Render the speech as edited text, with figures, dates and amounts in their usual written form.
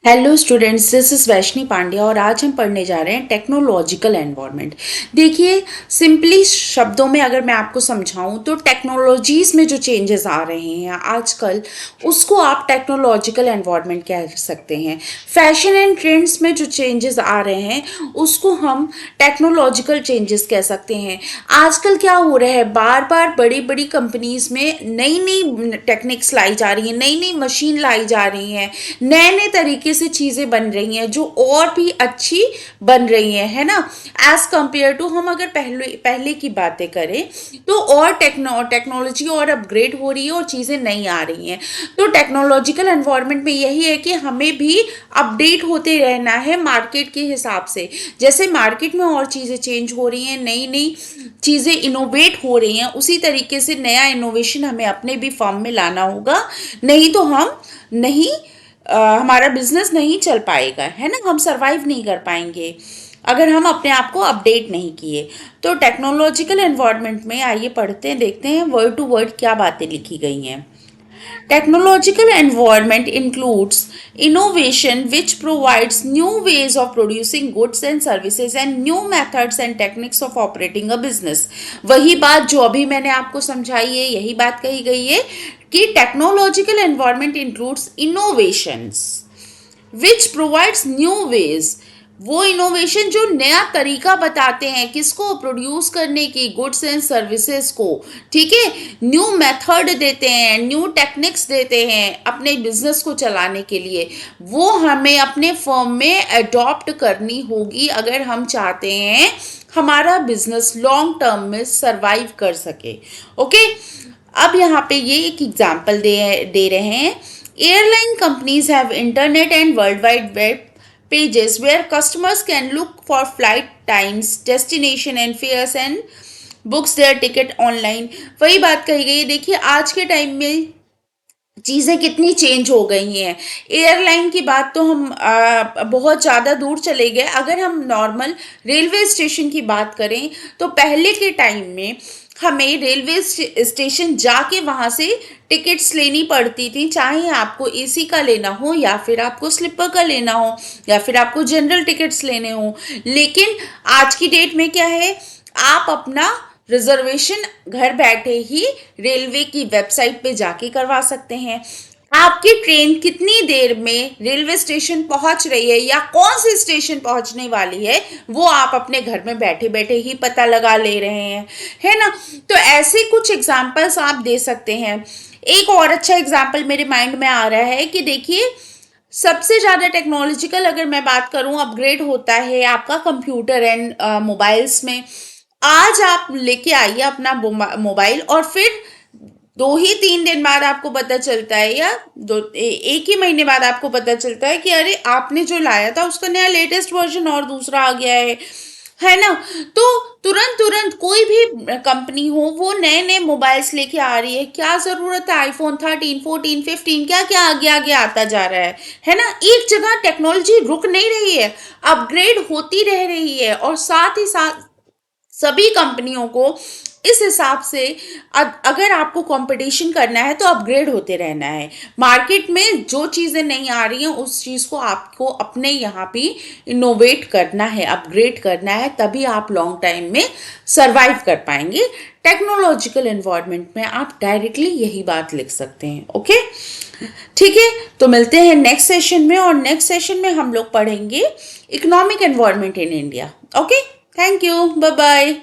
Hello students, this is Vaishni Pandya और आज हम पढ़ने जा रहे हैं टेक्नोलॉजिकल एनवायरनमेंट। देखिए, सिंपली शब्दों में अगर मैं आपको समझाऊं तो टेक्नोलॉजीज़ में जो चेंजेस आ रहे हैं आजकल, उसको आप टेक्नोलॉजिकल एनवायरनमेंट कह सकते हैं। फैशन एंड ट्रेंड्स में जो चेंजेस आ रहे हैं उसको हम टेक्नोलॉजिकल चेंजेस कह सकते हैं। आजकल क्या हो रहा है, बार बार बड़ी बड़ी कंपनीज में नई नई टेक्निक्स लाई जा रही हैं, नई नई मशीन लाई जा रही हैं, नए नए तरीके से चीज़ें बन रही हैं जो और भी अच्छी बन रही हैं, है ना। एज कंपेयर टू हम अगर पहले पहले की बातें करें तो और टेक्नोलॉजी और अपग्रेड हो रही है और चीज़ें नई आ रही हैं। तो टेक्नोलॉजिकल एनवायरनमेंट में यही है कि हमें भी अपडेट होते रहना है मार्केट के हिसाब से। जैसे मार्केट में और चीज़ें चेंज हो रही हैं, नई नई चीज़ें इनोवेट हो रही हैं, उसी तरीके से नया इनोवेशन हमें अपने भी फर्म में लाना होगा। नहीं तो हम नहीं हमारा बिजनेस नहीं चल पाएगा, है ना। हम सरवाइव नहीं कर पाएंगे अगर हम अपने आप को अपडेट नहीं किए। तो टेक्नोलॉजिकल एनवायरनमेंट में आइए पढ़ते हैं, देखते हैं वर्ड टू वर्ड क्या बातें लिखी गई हैं। Technological environment includes innovation which provides new ways of producing goods and services and new methods and techniques of operating a business। वही बात जो अभी मैंने आपको समझाई है, यही बात कही गई है कि technological environment includes innovations which provides new ways. वो इनोवेशन जो नया तरीका बताते हैं किसको, प्रोड्यूस करने की, गुड्स एंड सर्विसेज को, ठीक है। न्यू मेथड देते हैं, न्यू टेक्निक्स देते हैं अपने बिजनेस को चलाने के लिए। वो हमें अपने फर्म में अडॉप्ट करनी होगी अगर हम चाहते हैं हमारा बिजनेस लॉन्ग टर्म में सरवाइव कर सके। ओके, अब यहाँ पे ये एक एग्जाम्पल दे रहे हैं। Airline companies have internet and world wide web pages where customers can look for flight times, destination and fares and books their ticket online। वही बात कही गई है। देखिए, आज के टाइम में चीज़ें कितनी चेंज हो गई हैं। एयरलाइन की बात तो हम बहुत ज़्यादा दूर चले गए। अगर हम नॉर्मल रेलवे स्टेशन की बात करें तो पहले के टाइम में हमें रेलवे स्टेशन जाके वहाँ से टिकट्स लेनी पड़ती थी, चाहे आपको एसी का लेना हो या फिर आपको स्लीपर का लेना हो या फिर आपको जनरल टिकट्स लेने हो। लेकिन आज की डेट में क्या है, आप अपना रिजर्वेशन घर बैठे ही रेलवे की वेबसाइट पे जाके करवा सकते हैं। आपकी ट्रेन कितनी देर में रेलवे स्टेशन पहुंच रही है या कौन सी स्टेशन पहुंचने वाली है वो आप अपने घर में बैठे बैठे ही पता लगा ले रहे हैं, है ना। तो ऐसे कुछ एग्जाम्पल्स आप दे सकते हैं। एक और अच्छा एग्जाम्पल मेरे माइंड में आ रहा है कि देखिए, सबसे ज़्यादा टेक्नोलॉजिकल अगर मैं बात करूं अपग्रेड होता है आपका कंप्यूटर एंड मोबाइल्स में। आज आप लेके आइए अपना मोबाइल और फिर 2 ही 3 दिन बाद आपको पता चलता है या एक ही महीने बाद आपको पता चलता है कि अरे आपने जो लाया था उसका नया लेटेस्ट वर्जन और दूसरा आ गया है ना। तो तुरंत तुरंत कोई भी कंपनी हो वो नए नए मोबाइल्स लेके आ रही है। क्या ज़रूरत है आईफोन 13, 14, 15, क्या क्या आगे आगे आता जा रहा है ना। एक जगह टेक्नोलॉजी रुक नहीं रही है, अपग्रेड होती रह रही है। और साथ ही साथ सभी कंपनियों को इस हिसाब से अगर आपको कंपटीशन करना है तो अपग्रेड होते रहना है। मार्केट में जो चीज़ें नहीं आ रही हैं उस चीज़ को आपको अपने यहाँ भी इनोवेट करना है, अपग्रेड करना है, तभी आप लॉन्ग टाइम में सरवाइव कर पाएंगे। टेक्नोलॉजिकल एनवायरनमेंट में आप डायरेक्टली यही बात लिख सकते हैं। ओके, ठीक है। तो मिलते हैं नेक्स्ट सेशन में और नेक्स्ट सेशन में हम लोग पढ़ेंगे economic environment in India. Okay, thank you, bye bye.